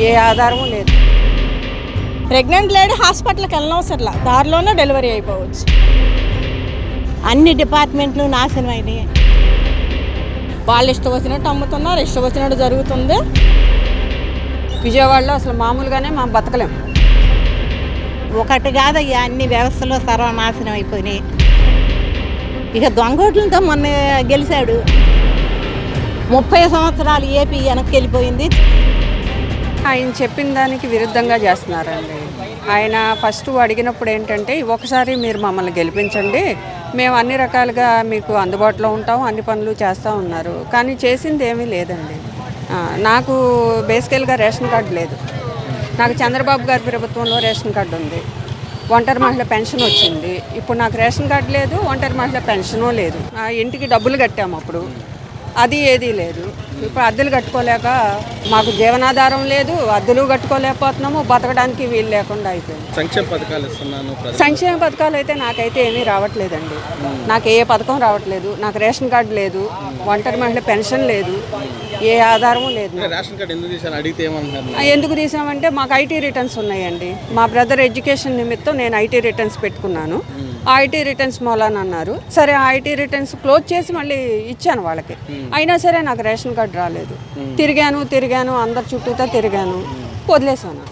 ఏ ఆధారము లేదు. Pregnant lady హాస్పిటల్కి వెళ్ళనవసరంలా, దారిలోనే డెలివరీ అయిపోవచ్చు. అన్ని డిపార్ట్మెంట్లు నాశనం అయినాయి. వాళ్ళు ఇష్టం వచ్చినట్టు అమ్ముతున్నారు, ఇష్టం వచ్చినట్టు జరుగుతుంది. విజయవాడలో అసలు మామూలుగానే మనం బతకలేం. ఒకటి కాదయ్యా, అన్ని వ్యవస్థలో సర్వనాశనం అయిపోయినాయి. ఇక దొంగోట్లతో మొన్న గెలిచాడు. 30 సంవత్సరాలు ఏపీ వెనక్కి వెళ్ళిపోయింది. ఆయన చెప్పిన దానికి విరుద్ధంగా చేస్తున్నారండి. ఆయన ఫస్ట్ అడిగినప్పుడు ఏంటంటే, ఒకసారి మీరు మమ్మల్ని గెలిపించండి, మేము అన్ని రకాలుగా మీకు అందుబాటులో ఉంటాం, అన్ని పనులు చేస్తూ ఉన్నారు. కానీ చేసింది ఏమీ లేదండి. నాకు బేసికల్గా రేషన్ కార్డు లేదు. నాకు చంద్రబాబు గారి ప్రభుత్వంలో రేషన్ కార్డు ఉంది, ఒంటరి మహిళ పెన్షన్ వచ్చింది. ఇప్పుడు నాకు రేషన్ కార్డు లేదు, ఒంటరి మహిళ పెన్షను లేదు. ఇంటికి డబ్బులు కట్టాము అప్పుడు, అది ఏదీ లేదు. ఇప్పుడు అద్దెలు కట్టుకోలేక మాకు జీవనాధారం లేదు, అద్దెలు కట్టుకోలేకపోతున్నాము, బతకడానికి వీలు లేకుండా అయిపోయింది. సంక్షేమ పథకాలు అయితే నాకైతే ఏమీ రావట్లేదండి. నాకు ఏ పథకం రావట్లేదు. నాకు రేషన్ కార్డు లేదు, ఒంటరి మహిళ పెన్షన్ లేదు, ఏ ఆధారము లేదు. ఎందుకు తీసామంటే మాకు ఐటీ రిటర్న్స్ ఉన్నాయండి. మా బ్రదర్ ఎడ్యుకేషన్ నిమిత్తం నేను ఐటీ రిటర్న్స్ పెట్టుకున్నాను. ఆ ఐటీ రిటర్న్స్ మూలాన అన్నారు. సరే, ఆ ఐటీ రిటర్న్స్ క్లోజ్ చేసి మళ్ళీ ఇచ్చాను వాళ్ళకి. అయినా సరే నాకు రేషన్ కార్డు రాలేదు. తిరిగాను, అందరి చుట్టూతో తిరిగాను, వదిలేసాను.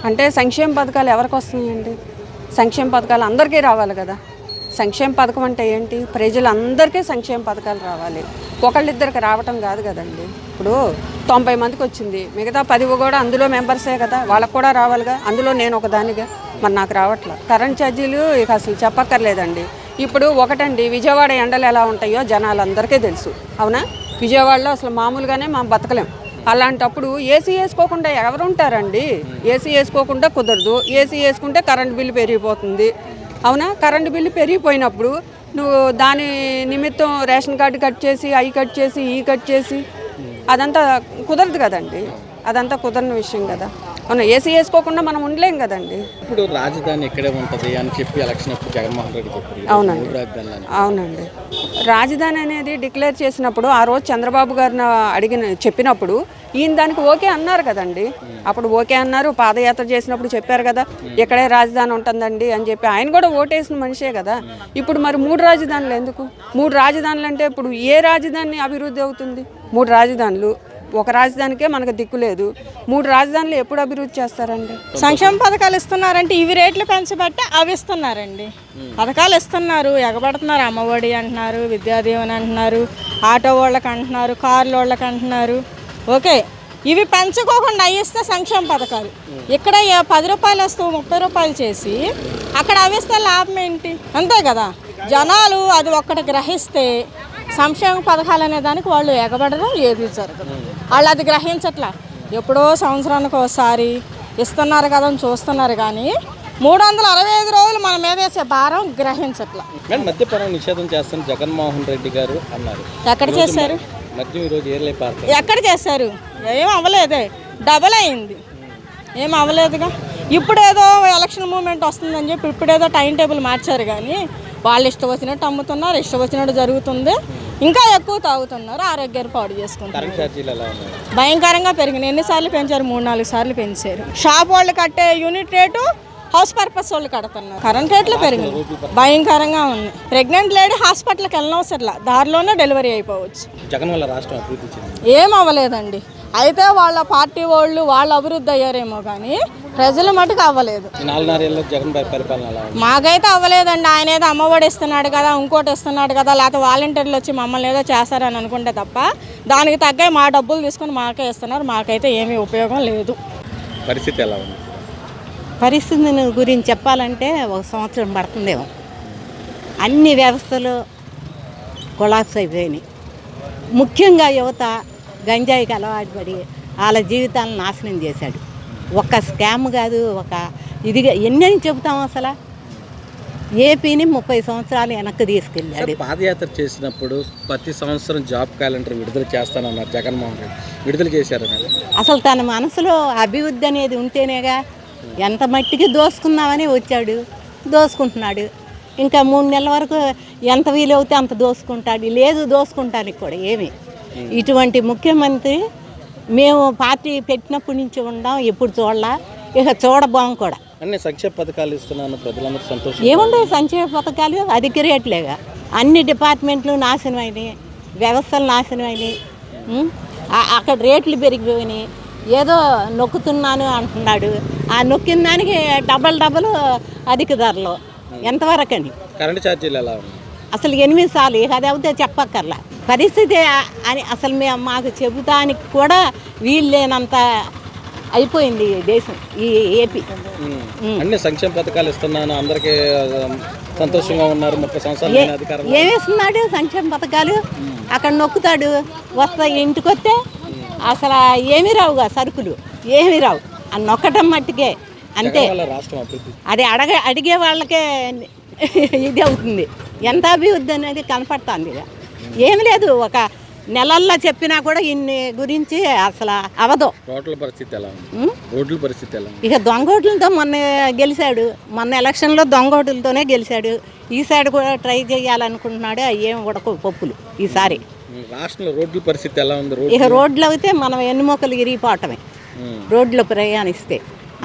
అంటే సంక్షేమ పథకాలు ఎవరికి వస్తున్నాయండి? సంక్షేమ పథకాలు అందరికీ రావాలి కదా. సంక్షేమ పథకం అంటే ఏంటి? ప్రజలందరికీ సంక్షేమ పథకాలు రావాలి, ఒకళ్ళిద్దరికి రావటం కాదు కదండి. ఇప్పుడు 90 మందికి వచ్చింది, మిగతా 10 కూడా అందులో మెంబర్సే కదా, వాళ్ళకు కూడా రావాలిగా. అందులో నేను ఒకదానిగా, మరి నాకు రావట్లా. కరెంట్ ఛార్జీలు ఇక అసలు చెప్పక్కర్లేదండి. ఇప్పుడు ఒకటండి, విజయవాడ ఎండలు ఎలా ఉంటాయో జనాలందరికీ తెలుసు, అవునా? విజయవాడలో అసలు మామూలుగానే మనం బతకలేం. అలాంటప్పుడు ఏసీ వేసుకోకుండా ఎవరు ఉంటారండి? ఏసీ వేసుకోకుండా కుదరదు. ఏసీ వేసుకుంటే కరెంట్ బిల్లు పెరిగిపోతుంది, అవునా? కరెంటు బిల్లు పెరిగిపోయినప్పుడు నువ్వు దాని నిమిత్తం రేషన్ కార్డు కట్ చేసి, అవి కట్ చేసి, ఈ కట్ చేసి, అదంతా కుదరదు కదండి. అదంతా కుదరని విషయం కదా. అవును, ఏసీ వేసుకోకుండా మనం ఉండలేం కదండి. ఇప్పుడు రాజధాని ఇక్కడే ఉంటుంది అని చెప్పి ఎలక్షన్ అప్పుడు జగన్మోహన్ రెడ్డి చెప్పారు. అవునండి. రాజధాని అనేది డిక్లేర్ చేసినప్పుడు ఆ రోజు చంద్రబాబు గారిని చెప్పినప్పుడు ఈయన దానికి ఓకే అన్నారు కదండి. అప్పుడు ఓకే అన్నారు. పాదయాత్ర చేసినప్పుడు చెప్పారు కదా, ఇక్కడే రాజధాని ఉంటుందండి అని చెప్పి. ఆయన కూడా ఓటేసిన మనిషే కదా. ఇప్పుడు మరి 3 రాజధానులు ఎందుకు? 3 రాజధానులు అంటే ఇప్పుడు ఏ రాజధాని అభివృద్ధి అవుతుంది? 3 రాజధానులు, ఒక రాజధానికే మనకు దిక్కు లేదు. 3 రాజధానులు ఎప్పుడు అభివృద్ధి చేస్తారండి? సంక్షేమ పథకాలు ఇస్తున్నారంటే ఇవి రేట్లు పెంచబట్టి అవి ఇస్తున్నారండి. పథకాలు ఇస్తున్నారు, ఎగబడుతున్నారు. అమ్మఒడి అంటున్నారు, విద్యాదీవెన అంటున్నారు, ఆటో వాళ్ళకి అంటున్నారు, కార్ల వాళ్ళకి అంటున్నారు. ఓకే, ఇవి పెంచుకోకుండా అయ్యిస్తే సంక్షేమ పథకాలు. ఇక్కడ 10 రూపాయలు వస్తూ 30 రూపాయలు చేసి అక్కడ అవిస్తే లాభం ఏంటి? అంతే కదా. జనాలు అది ఒక్కటి గ్రహిస్తే సంక్షేమ పథకాలు అనే దానికి వాళ్ళు ఎగబడరు, ఏది జరగదు. వాళ్ళు అది గ్రహించట్లా. ఎప్పుడో సంవత్సరానికి ఒకసారి ఇస్తున్నారు కదా అని చూస్తున్నారు, కానీ 365 రోజులు మన మీద వేసే భారం గ్రహించట్లా. మద్యపానం నిషేధం చేస్తాను జగన్మోహన్ రెడ్డి గారు అన్నారు. ఎక్కడ చేశారు? ఎక్కడ చేశారు? ఏం అవ్వలేదే, డబల్ అయింది, ఏం అవ్వలేదుగా. ఇప్పుడేదో ఎలక్షన్ మూమెంట్ వస్తుందని చెప్పి ఇప్పుడేదో టైం టేబుల్ మార్చారు, కానీ వాళ్ళు ఇష్టం వచ్చినట్టు అమ్ముతున్నారు, ఇష్టం వచ్చినట్టు జరుగుతుంది. ఇంకా ఎక్కువ తాగుతున్నారు, ఆరోగ్యాన్ని పాడు చేసుకుంటారు. భయంకరంగా పెరిగినాయి. ఎన్నిసార్లు పెంచారు? 3-4 సార్లు పెంచారు. షాప్ వాళ్ళు కట్టే యూనిట్ రేటు హౌస్ పర్పస్ వాళ్ళు కడుతున్నారు. కరెంట్ రేట్లు పెరిగినాయి, భయంకరంగా ఉంది. ప్రెగ్నెంట్ లేడీ హాస్పిటల్కి వెళ్ళనవసరంలా, దారిలోనే డెలివరీ అయిపోవచ్చు. జగన్ వల్ల రాష్ట్రం అభివృద్ధి ఏం అవ్వలేదండి. అయితే వాళ్ళ పార్టీ వాళ్ళు అభివృద్ధి అయ్యారేమో, కానీ ప్రజలు మటుకు అవ్వలేదు. మాకైతే అవ్వలేదండి. ఆయన ఏదో అమ్మఒడి ఇస్తున్నాడు కదా, ఇంకోటి ఇస్తున్నాడు కదా, లేకపోతే వాలంటీర్లు వచ్చి మమ్మల్ని ఏదో చేస్తారని అనుకుంటే తప్ప దానికి తగ్గ మా డబ్బులు తీసుకొని మాకే ఇస్తున్నారు. మాకైతే ఏమీ ఉపయోగం లేదు. పరిస్థితి ఎలా ఉంది? పరిస్థితి గురించి చెప్పాలంటే 1 సంవత్సరం పడుతుందేమో. అన్ని వ్యవస్థలు కొలాప్స్ అయిపోయినాయి. ముఖ్యంగా యువత గంజాయికి అలవాటు పడి వాళ్ళ జీవితాలను నాశనం చేశాడు. ఒక్క స్కామ్ కాదు, ఒక ఇదిగా ఎన్ని చెబుతాం. అసలు ఏపీని 30 సంవత్సరాలు వెనక్కి తీసుకెళ్ళాడు. పాదయాత్ర చేసినప్పుడు ప్రతి సంవత్సరం జాబ్ క్యాలెండర్ విడుదల చేస్తానన్నారు జగన్మోహన్ రెడ్డి. విడుదల చేశారు. అసలు తన మనసులో అభివృద్ధి అనేది ఉంటేనేగా. ఎంత మట్టికి దోసుకుందామని వచ్చాడు, దోసుకుంటున్నాడు. ఇంకా 3 నెలల వరకు ఎంత వీలవుతే అంత దోసుకుంటాడు. లేదు, దోసుకుంటానికి కూడా ఏమి. ఇటువంటి ముఖ్యమంత్రి మేము పార్టీ పెట్టినప్పటి నుంచి ఉండం, ఎప్పుడు చూడలా, ఇక చూడబోం కూడా. అన్ని సంక్షేమ పథకాలు ఇస్తున్నాను, ప్రజలందరూ సంతోషం. ఏముండే సంక్షేమ పథకాలు అధిక రేట్లేగా. అన్ని డిపార్ట్మెంట్లు నాశనం అయినాయి, వ్యవస్థలు నాశనం అయినాయి. అక్కడ రేట్లు పెరిగిపోయినాయి. ఏదో నొక్కుతున్నాను అంటున్నాడు, ఆ నొక్కిన దానికి డబల్ అధిక ధరలు. ఎంతవరకు అని కరెంట్ ఛార్జీలు ఎలా ఉన్నాయి? అసలు 8 సార్లు, ఇక అది అవుతే చెప్పక్కర్లా. పరిస్థితి అని అసలు మాకు చెబుతానికి కూడా వీలు లేనంత అయిపోయింది ఈ దేశం, ఈ ఏపీ. అన్ని సంక్షేమ పథకాలు ఇస్తున్నాను, అందరికీ సంతోషంగా ఉన్నారు. 30 సంవత్సరాలు అధికారం. ఏమేస్తున్నాడు సంక్షేమ పథకాలు? అక్కడ నొక్కుతాడు, వస్తా ఇంటికి వస్తే అసలు ఏమీ రావుగా, సరుకులు ఏమీ రావు. ఆ నొక్కటం మట్టుకే అంతే. రాష్ట్రం అభివృద్ధి అది అడిగే వాళ్ళకే ఇది అవుతుంది. ఎంత అభివృద్ధి అనేది కనపడుతుంది. ఇక ఏమి లేదు, ఒక నెలల్లో చెప్పినా కూడా ఇన్ని గురించి అసలు అవదు. రోడ్ల పరిస్థితి ఎలా ఉంది? రోడ్ల పరిస్థితి ఎలా ఉంది? ఇక దొంగోట్లతో మొన్న గెలిచాడు, మొన్న ఎలక్షన్లో దొంగోట్లతోనే గెలిచాడు. ఈసారి కూడా ట్రై చేయాలనుకుంటున్నాడు. ఏం ఉడక పప్పులు ఈసారి. రాష్ట్రంలో రోడ్ల పరిస్థితి ఎలా ఉంది? ఇక రోడ్లు అయితే మనం ఎన్నుమొక్కలు ఇరిగిపోవటమే రోడ్లు ప్రయాణిస్తే.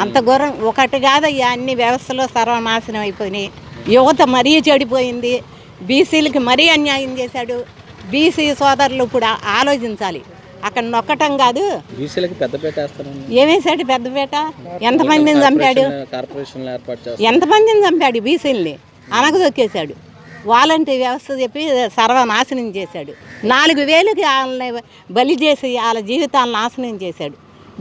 అంత ఘోరం ఒకటి కాదు, అన్ని వ్యవస్థలో సర్వనాశనం అయిపోయినాయి. యువత మరీ చెడిపోయింది. బీసీలకి మరీ అన్యాయం చేశాడు. బీసీ సోదరులు ఇప్పుడు ఆలోచించాలి. అక్కడ నొక్కటం కాదు, బీసీలకి పెద్దపేట వేస్తాను. ఏమేసాడు పెద్దపేట? ఎంతమందిని చంపాడు? కార్పొరేషన్లు ఏర్పాటు చేస్తాను. ఎంతమందిని చంపాడు? బీసీలని అనగదొక్కేశాడు. వాలంటీర్ వ్యవస్థ చెప్పి సర్వనాశనం చేశాడు. 4,000కి వాళ్ళని బలి చేసి వాళ్ళ జీవితాలను నాశనం చేశాడు.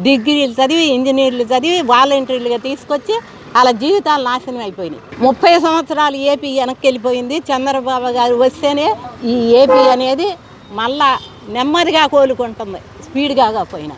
డిగ్రీలు చదివి, ఇంజనీర్లు చదివి వాలంటీర్లుగా తీసుకొచ్చి వాళ్ళ జీవితాలు నాశనం అయిపోయినాయి. 30 సంవత్సరాలు ఏపీ వెనక్కి వెళ్ళిపోయింది. చంద్రబాబు గారు వస్తేనే ఈ ఏపీ అనేది మళ్ళా నెమ్మదిగా కోలుకుంటుంది, స్పీడ్గా పోయినా.